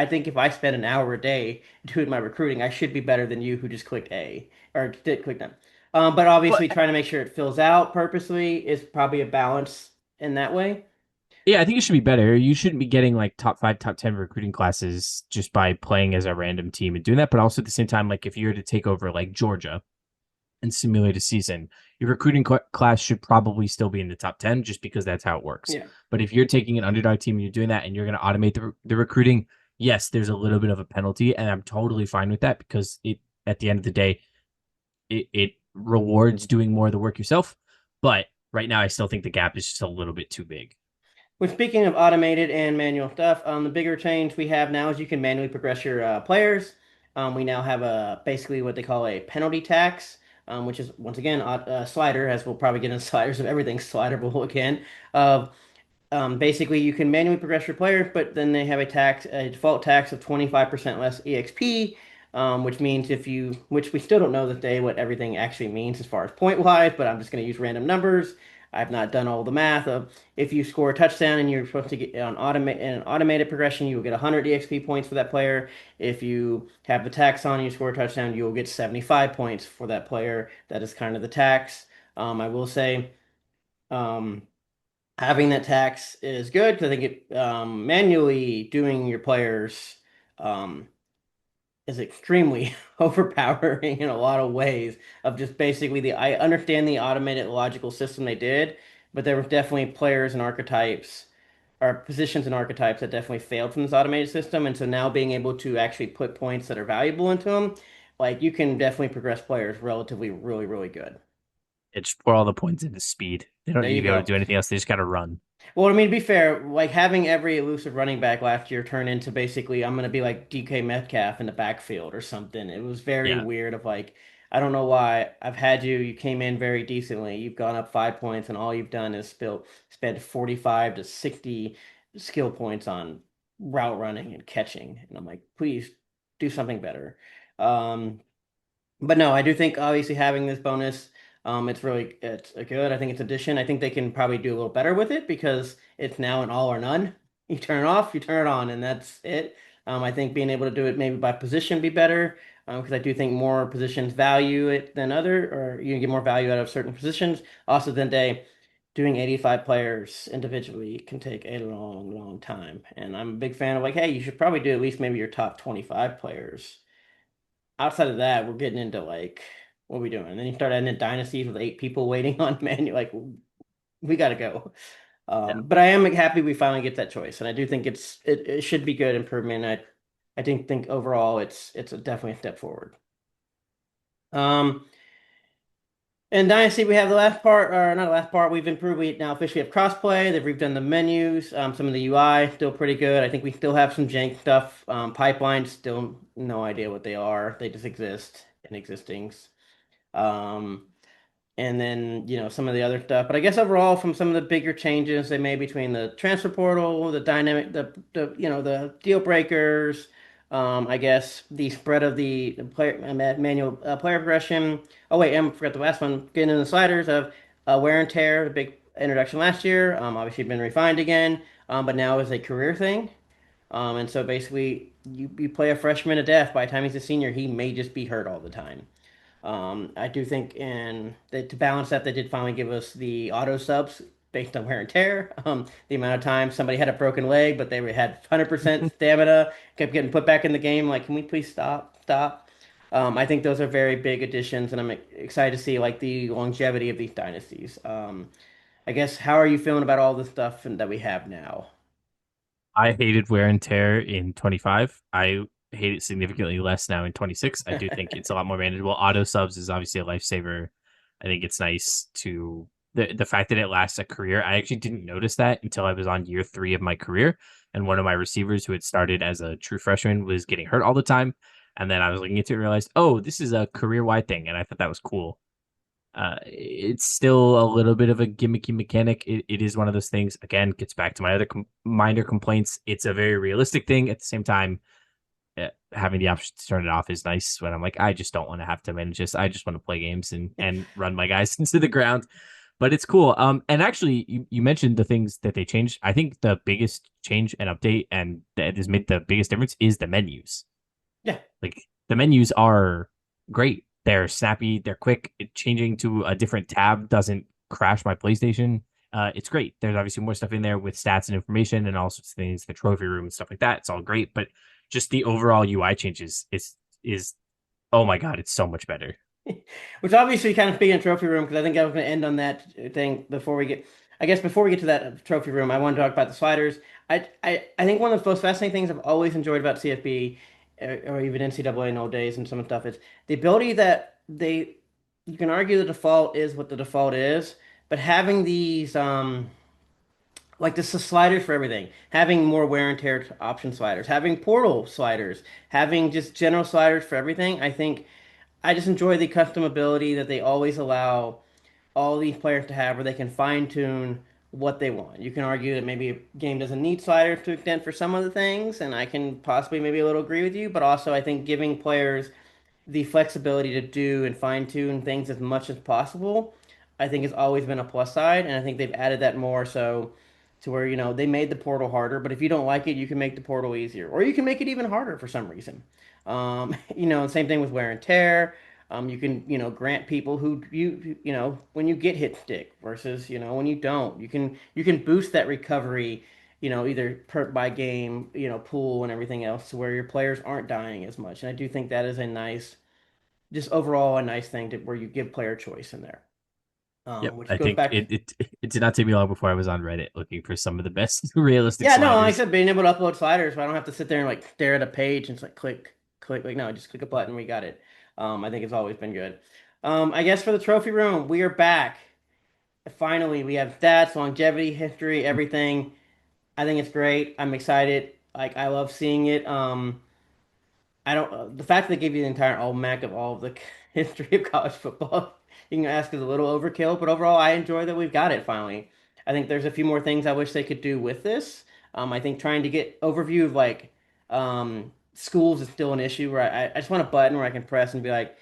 think if I spend an hour a day doing my recruiting, I should be better than you who just clicked A or did click them. But But obviously trying to make sure it fills out purposely is probably a balance in that way. yeah, I think it should be better. You shouldn't be getting like top five, top 10 recruiting classes just by playing as a random team and doing that. But also at the same time, like if you were to take over like Georgia and simulate a season, your recruiting class should probably still be in the top 10 just because that's how it works. Yeah. But if you're taking an underdog team and you're doing that and you're going to automate the recruiting, yes, there's a little bit of a penalty. And I'm totally fine with that because at the end of the day, it rewards doing more of the work yourself. But right now, I still think the gap is just a little bit too big. Well, speaking of automated and manual stuff, the bigger change we have now is you can manually progress your players. We now have a basically what they call a penalty tax, which is once again a slider, as we'll probably get into sliders of everything sliderable again. Basically, you can manually progress your players, but then they have a default tax of 25% less EXP, which means which we still don't know that day what everything actually means as far as point wise, but I'm just going to use random numbers. I've not done all the math of if you score a touchdown and you're supposed to get an automated progression, you will get 100 EXP points for that player. If you have the tax on and you score a touchdown, you will get 75 points for that player. That is kind of the tax. I will say. Um, Having that tax is good because I think manually doing your players um, is extremely overpowering in a lot of ways. Of just basically I understand the automated logical system they did, but there were definitely players and archetypes or positions and archetypes that definitely failed from this automated system. And so now being able to actually put points that are valuable into them, like you can definitely progress players relatively really, really good. It just pour all the points into speed. They don't There need to you be able to go. do anything else. They just got to run. Well, I mean, to be fair, like having every elusive running back last year turn into basically I'm gonna be like DK Metcalf in the backfield or something. It was very Yeah. weird of like I don't know why I've had you came in very decently. You've gone up 5 points and all you've done is spend 45 to 60 skill points on route running and catching. And I'm like, please do something better. Um, but no, I do think obviously having this bonus, it's a good. I think it's addition. I think they can probably do a little better with it because it's now an all or none. You turn it off, you turn it on, and that's it. I think being able to do it maybe by position be better because I do think more positions value it than other, or you get more value out of certain positions. Also, then doing 85 players individually can take a long, long time, and I'm a big fan of like, hey, you should probably do at least maybe your top 25 players. Outside of that, we're getting into like what are we doing? And then you start adding in dynasties with 8 people waiting on menu. Like we got to go. Yeah. But I am happy we finally get that choice, and I do think it should be good improvement. I think overall it's definitely a step forward. Um, in Dynasty, we have the last part, or not the last part. We've improved. We now officially have crossplay. They've redone the menus. Some of the UI still pretty good. I think we still have some jank stuff. Pipelines still no idea what they are. They just exist in existings. Um, and then, some of the other stuff. But I guess overall, from some of the bigger changes they made between the transfer portal, the dynamic, the deal breakers, I guess the spread of the player manual player progression. Oh wait, I forgot the last one. Getting into the sliders of wear and tear, the big introduction last year. Obviously been refined again, but now is a career thing. And so basically, you play a freshman to death. By the time he's a senior, he may just be hurt all the time. I do think to balance that, they did finally give us the auto subs based on wear and tear. The amount of times somebody had a broken leg, but had 100% stamina, kept getting put back in the game. Like, can we please stop? Stop. I think those are very big additions, and I'm excited to see like the longevity of these dynasties. I guess how are you feeling about all the stuff that we have now? I hated wear and tear in 25. I hate it significantly less now in 26. I do think it's a lot more manageable. Auto subs is obviously a lifesaver. I think it's nice to the fact that it lasts a career. I actually didn't notice that until I was on year 3 of my career, and one of my receivers who had started as a true freshman was getting hurt all the time. And then I was looking into it and realized, oh, this is a career wide thing, and I thought that was cool. It's still a little bit of a gimmicky mechanic. It is one of those things. Again, gets back to my other minor complaints. It's a very realistic thing. At the same time, having the option to turn it off is nice. When I'm like, I just don't want to have to manage this. I just want to play games and run my guys into the ground. But it's cool. And actually, you mentioned the things that they changed. I think the biggest change and update and that has made the biggest difference is the menus. Yeah. Like the menus are great. They're snappy. They're quick. Changing to a different tab doesn't crash my PlayStation. It's great. There's obviously more stuff in there with stats and information and all sorts of things, the trophy room and stuff like that. It's all great, but just the overall UI changes is oh my god, it's so much better. Which obviously kind of speaking of trophy room, because I think I was going to end on that thing I guess before we get to that trophy room, I want to talk about the sliders. I think one of the most fascinating things I've always enjoyed about CFB or even NCAA in old days and some stuff is the ability that you can argue the default is what the default is, but having these, like this is sliders for everything, having more wear and tear option sliders, having portal sliders, having just general sliders for everything, I just enjoy the customability that they always allow all these players to have where they can fine tune what they want. You can argue that maybe a game doesn't need sliders to extent for some of the things, and I can possibly maybe a little agree with you, but also I think giving players the flexibility to do and fine tune things as much as possible, I think has always been a plus side, and I think they've added that more so to where, they made the portal harder, but if you don't like it, you can make the portal easier, or you can make it even harder for some reason. Same thing with wear and tear. You can, grant people who when you get hit stick versus, when you don't, you can boost that recovery, either per by game, pool and everything else to where your players aren't dying as much. And I do think that is a nice, just overall a nice thing to where you give player choice in there. Yep, Which I goes think back. it did not take me long before I was on Reddit looking for some of the best realistic Yeah, no, like I sliders. said, being able to upload sliders, so I don't have to sit there and like stare at a page and it's like click, click, like no, just click a button, we got it. I think it's always been good. I guess for the trophy room, we are back. Finally, we have stats, longevity, history, everything. I think it's great. I'm excited. Like I love seeing it. I don't. The fact that they gave you the entire almanac of all of the history of college football, you can ask is a little overkill, but overall, I enjoy that we've got it finally. I think there's a few more things I wish they could do with this. I think trying to get overview of like schools is still an issue where I just want a button where I can press and be like,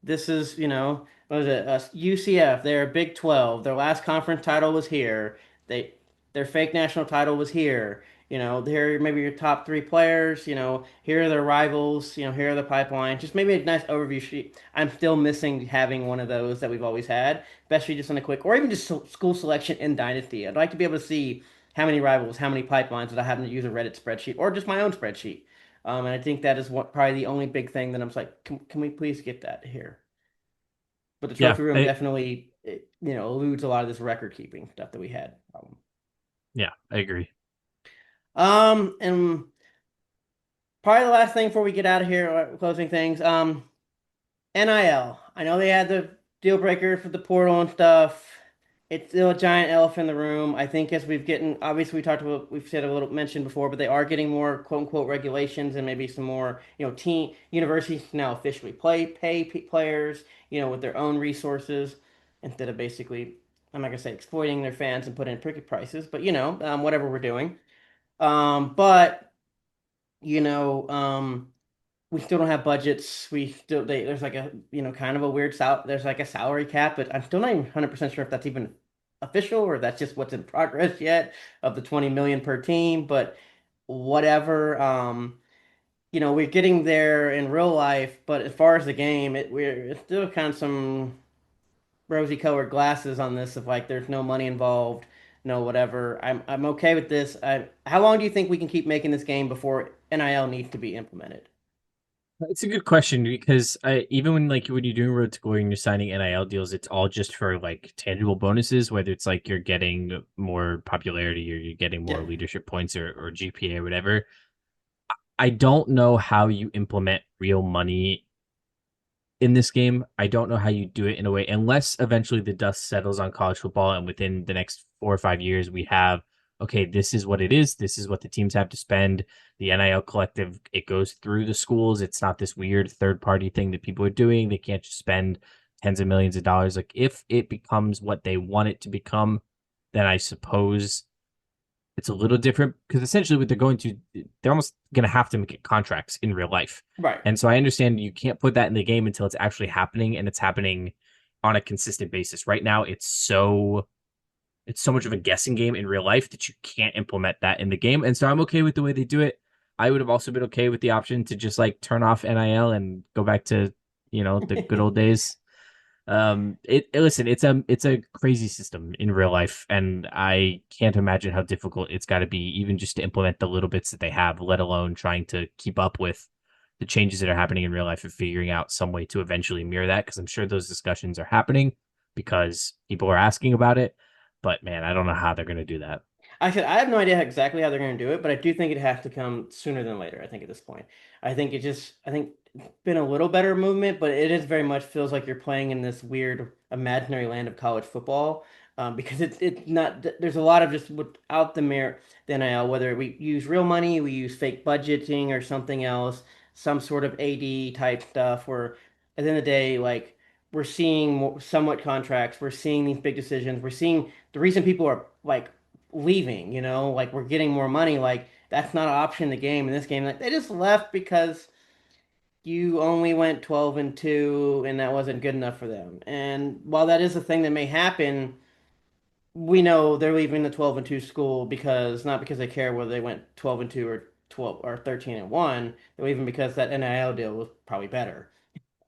this is, what was it? UCF, they're Big 12. Their last conference title was here. They their fake national title was here. Here are maybe your top three players. Here are their rivals. Here are the pipelines. Just maybe a nice overview sheet. I'm still missing having one of those that we've always had, especially just on a quick, or even just school selection in Dynasty. I'd like to be able to see how many rivals, how many pipelines without having to use a Reddit spreadsheet or just my own spreadsheet. And I think that is what probably the only big thing that I'm just like, can we please get that here? But the Yeah, trophy room definitely, eludes a lot of this record keeping stuff that we had. yeah, I agree. And probably the last thing before we get out of here, closing things. NIL. I know they had the deal breaker for the portal and stuff. It's still a giant elephant in the room. I think as we've getting, obviously we've said a little mentioned before, but they are getting more quote unquote regulations and maybe some more, team universities can now officially pay players, with their own resources instead of basically, I'm not gonna say exploiting their fans and put in ticket prices, but whatever we're doing. But you know, we still don't have budgets. There's like a kind of a weird there's like a salary cap, but I'm still not even 100% sure if that's even official or that's just what's in progress yet of the 20 million per team. But whatever, we're getting there in real life. But as far as the game, it's still kind of some rosy colored glasses on this of like there's no money involved, no whatever. I'm okay with this. How long do you think we can keep making this game before NIL needs to be implemented? It's a good question because even when you're doing road to glory and you're signing NIL deals, it's all just for like tangible bonuses, whether it's like you're getting more popularity or you're getting Yeah. more leadership points or GPA or whatever. I don't know how you implement real money in this game. I don't know how you do it in a way unless eventually the dust settles on college football and within the next 4 or 5 years we have okay, this is what it is. This is what the teams have to spend. The NIL collective, it goes through the schools. It's not this weird third party thing that people are doing. They can't just spend tens of millions of dollars. Like if it becomes what they want it to become, then I suppose it's a little different because essentially what they're almost going to have to make contracts in real life. Right. And so I understand you can't put that in the game until it's actually happening and it's happening on a consistent basis. Right now, it's so much of a guessing game in real life that you can't implement that in the game. And so I'm okay with the way they do it. I would have also been okay with the option to just like turn off NIL and go back to, the good old days. Listen, it's a crazy system in real life, and I can't imagine how difficult it's got to be even just to implement the little bits that they have, let alone trying to keep up with the changes that are happening in real life and figuring out some way to eventually mirror that. Because I'm sure those discussions are happening because people are asking about it. But man, I don't know how they're going to do that. I have no idea exactly how they're going to do it, but I do think it has to come sooner than later. I think at this point, I think it's been a little better movement, but it is very much feels like you're playing in this weird imaginary land of college football. Because it's not. There's a lot of just without the NIL, whether we use real money, we use fake budgeting or something else, some sort of AD type stuff. Where at the end of the day, like we're seeing somewhat contracts, we're seeing these big decisions, we're seeing the reason people are like leaving, like we're getting more money. Like that's not an option in the game. In this game, like they just left because you only went 12-2 and that wasn't good enough for them. And while that is a thing that may happen, we know they're leaving the 12-2 school because not because they care whether they went 12-2 or 12 or 13-1. They're leaving because that NIL deal was probably better.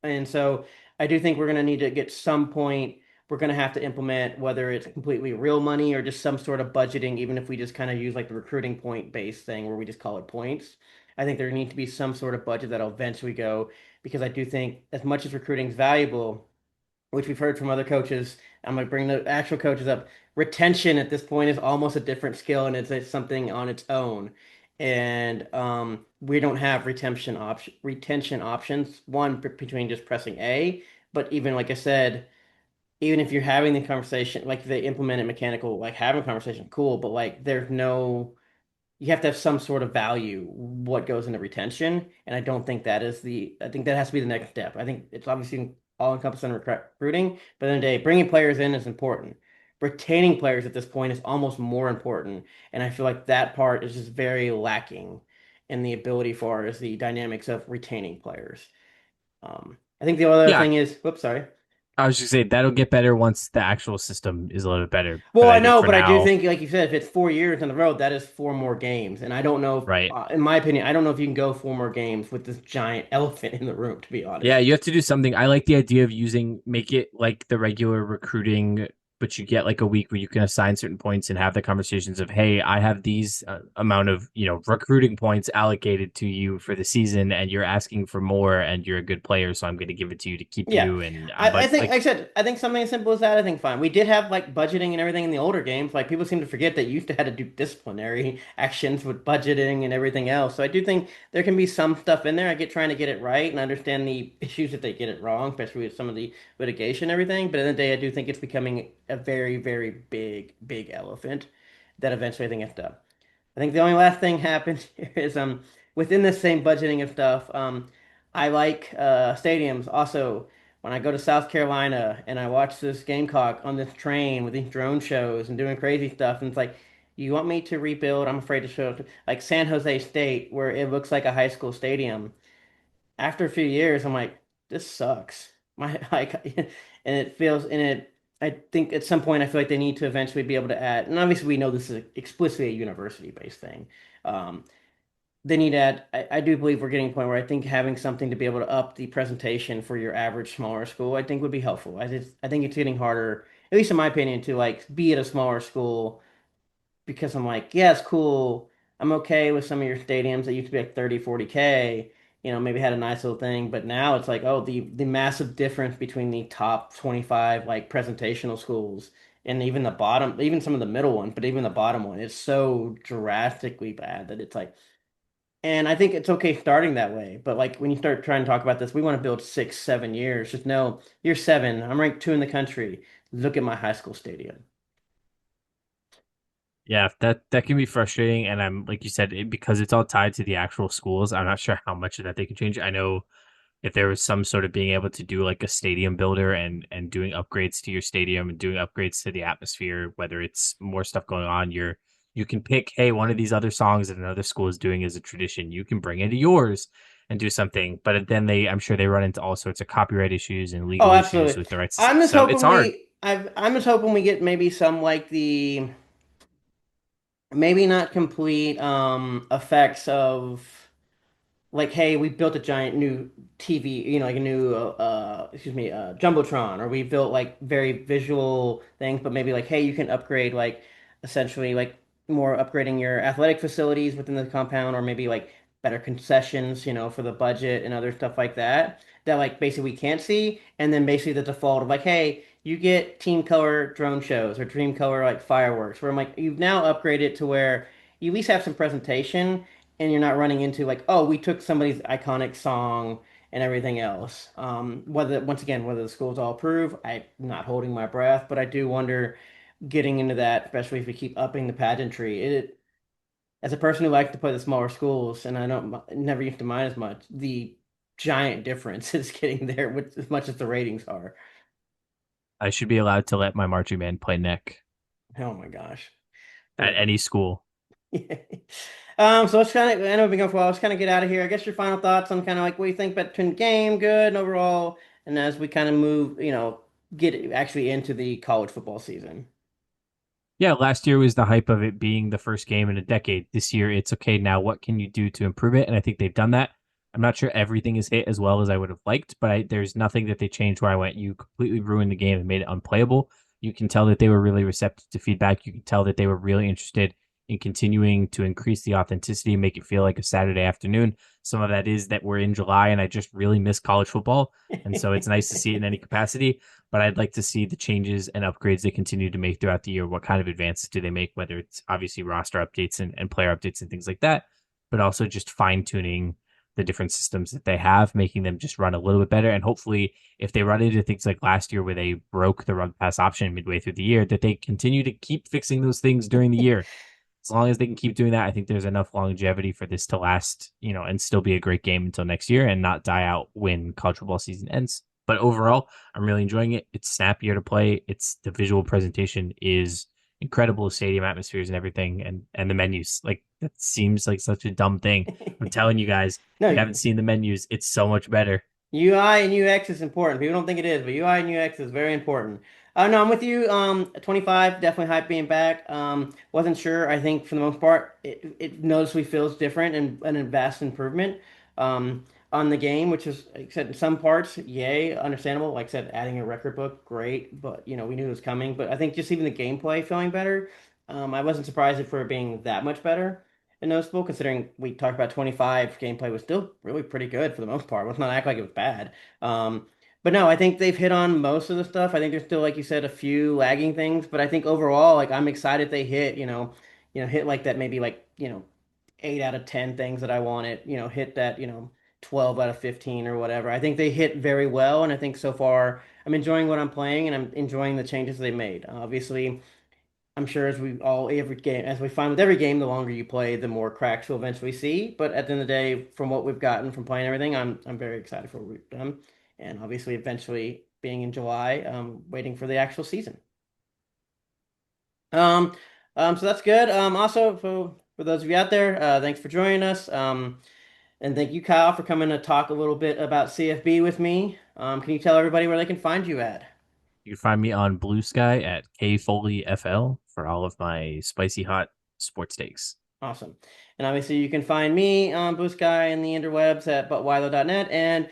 And so I do think we're going to need to get some point. We're going to have to implement whether it's completely real money or just some sort of budgeting, even if we just kind of use like the recruiting point based thing where we just call it points. I think there needs to be some sort of budget that'll eventually go because I do think as much as recruiting is valuable, which we've heard from other coaches, I'm going to bring the actual coaches up. Retention at this point is almost a different skill and it's something on its own. And we don't have retention options. One between just pressing A, but even like I said, even if you're having the conversation, like if they implemented mechanical, like having a conversation, cool. But like there's no you have to have some sort of value what goes into retention, and I don't think that is the I think that has to be the next step. I think it's obviously all encompassing recruiting, but in the day bringing players in is important. Retaining players at this point is almost more important, and I feel like that part is just very lacking in the ability for us the dynamics of retaining players. I think the other Yeah, thing is whoops, sorry. I was just saying that'll get better once the actual system is a little bit better. Well, But I I think know, for but I do now, think, like you said, if it's 4 years on the road, that is four more games. And I don't know, if, right? in my opinion, I don't know if you can go four more games with this giant elephant in the room, to be Yeah, honest. you have to do something. I like the idea of make it like the regular recruiting, but you get like a week where you can assign certain points and have the conversations of, hey, I have these amount of, recruiting points allocated to you for the season, and you're asking for more, and you're a good player, so I'm going to give it to you to keep Yeah. you. And I but think, like, like I said, I think something as simple as that, I think fine. We did have like budgeting and everything in the older games. Like people seem to forget that you used to have to do disciplinary actions with budgeting and everything else. So I do think there can be some stuff in there. I get trying to get it right and understand the issues if they get it wrong, especially with some of the litigation and everything. But at the end of the day, I do think it's becoming a very, very big, big elephant that eventually I think has to I think the only last thing happens here is within the same budgeting of stuff, I like stadiums. Also, when I go to South Carolina and I watch this Gamecock on this train with these drone shows and doing crazy stuff, and it's like, you want me to rebuild? I'm afraid to show like San Jose State, where it looks like a high school stadium. After a few years, I'm like, this sucks. My like, and it feels and it. I think at some point I feel like they need to eventually be able to add, and obviously we know this is explicitly a university-based thing. Um, they need to add. I do believe we're getting a point where I think having something to be able to up the presentation for your average smaller school, I think would be helpful. I think it's getting harder, at least in my opinion, to like be at a smaller school because I'm like, yeah, it's cool. I'm okay with some of your stadiums that used to be like 30, 40K, maybe had a nice little thing, but now it's like, oh, the massive difference between the top 25 like presentational schools and even the bottom, even some of the middle ones, but even the bottom one is so drastically bad that it's like, and I think it's okay starting that way, but like when you start trying to talk about this, we want to build 6, 7 years. Just know you're seven. I'm ranked two in the country. Look at my high school stadium. yeah, that can be frustrating. And I'm like you said, because it's all tied to the actual schools. I'm not sure how much of that they can change. I know if there was some sort of being able to do like a stadium builder and doing upgrades to your stadium and doing upgrades to the atmosphere, whether it's more stuff going on, you can pick, hey, one of these other songs that another school is doing as a tradition, you can bring into yours and do something. But then I'm sure they run into all sorts of copyright issues and Oh, legal issues absolutely. with the rights to I'm stuff. just So it's hoping hard. I'm just hoping we get maybe some like the maybe not complete effects of like, hey, we built a giant new TV, like a new, excuse me, Jumbotron, or we built like very visual things, but maybe like, hey, you can upgrade like essentially like more upgrading your athletic facilities within the compound, or maybe like better concessions, for the budget and other stuff like that, that like basically we can't see. And then basically the default of like, hey, you get team color drone shows or team color like fireworks, where I'm like, you've now upgraded to where you at least have some presentation and you're not running into like, oh, we took somebody's iconic song and everything else. Whether the schools all approve, I'm not holding my breath, but I do wonder getting into that, especially if we keep upping the pageantry. As a person who likes to play the smaller schools, and I don't never used to mind as much, the giant difference is getting there with as much as the ratings are. I should be allowed to let my marching band play Nick. Oh my gosh. at any school. So let's kind of, I know we've been going for a while. Let's kind of get out of here. I guess your final thoughts on kind of like what you think about between game, good, and overall, and as we kind of move, get actually into the college football season. Yeah, last year was the hype of it being the first game in a decade. This year, it's okay. Now, what can you do to improve it? And I think they've done that. I'm not sure everything is hit as well as I would have liked, but there's nothing that they changed where I went, you completely ruined the game and made it unplayable. You can tell that they were really receptive to feedback. You can tell that they were really interested in continuing to increase the authenticity and make it feel like a Saturday afternoon. Some of that is that we're in July and I just really miss college football. And so it's nice to see it in any capacity, but I'd like to see the changes and upgrades they continue to make throughout the year. What kind of advances do they make, whether it's obviously roster updates and player updates and things like that, but also just fine tuning the different systems that they have, making them just run a little bit better. And hopefully, if they run into things like last year where they broke the run pass option midway through the year, that they continue to keep fixing those things during the year. As long as they can keep doing that, I think there's enough longevity for this to last, and still be a great game until next year and not die out when college football season ends. But overall, I'm really enjoying it. It's snappier to play. It's the visual presentation is incredible, stadium atmospheres and everything, and the menus. Like that seems like such a dumb thing. I'm telling you guys, if you haven't No, seen the menus, it's so much better. UI and UX is important. People don't think it is, but UI and UX is very important. No, I'm with you. 25, definitely hype being back. Wasn't sure. I think for the most part, it noticeably feels different and a vast improvement on the game, which is, like I said, in some parts, yay, understandable. Like I said, adding a record book, great, but we knew it was coming. But I think just even the gameplay feeling better. I wasn't surprised for it being that much better and noticeable, considering we talked about 25 gameplay was still really pretty good for the most part. Let's not act like it was bad. But no, I think they've hit on most of the stuff. I think there's still, like you said, a few lagging things, but I think overall, like I'm excited they hit, hit like that maybe like, 8 out of 10 things that I wanted, hit that, 12 out of 15 or whatever. I think they hit very well, and I think so far I'm enjoying what I'm playing and I'm enjoying the changes they made. Obviously, I'm sure as we all every game as we find with every game, the longer you play, the more cracks you'll eventually see. But at the end of the day, from what we've gotten from playing everything, I'm very excited for what we've done, and obviously eventually being in July, waiting for the actual season. Um, so that's good. Also for those of you out there, thanks for joining us. And thank you, Kyle, for coming to talk a little bit about CFB with me. Can you tell everybody where they can find you at? You can find me on Blue Sky at KFoleyFL for all of my spicy hot sports takes. Awesome. And obviously you can find me on Blue Sky and the interwebs at butwilo.net and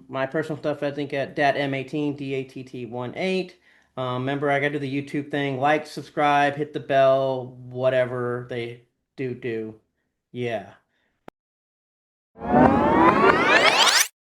my personal stuff I think at datm18 DATT18. Remember I got to do the YouTube thing, like, subscribe, hit the bell, whatever they do. Yeah.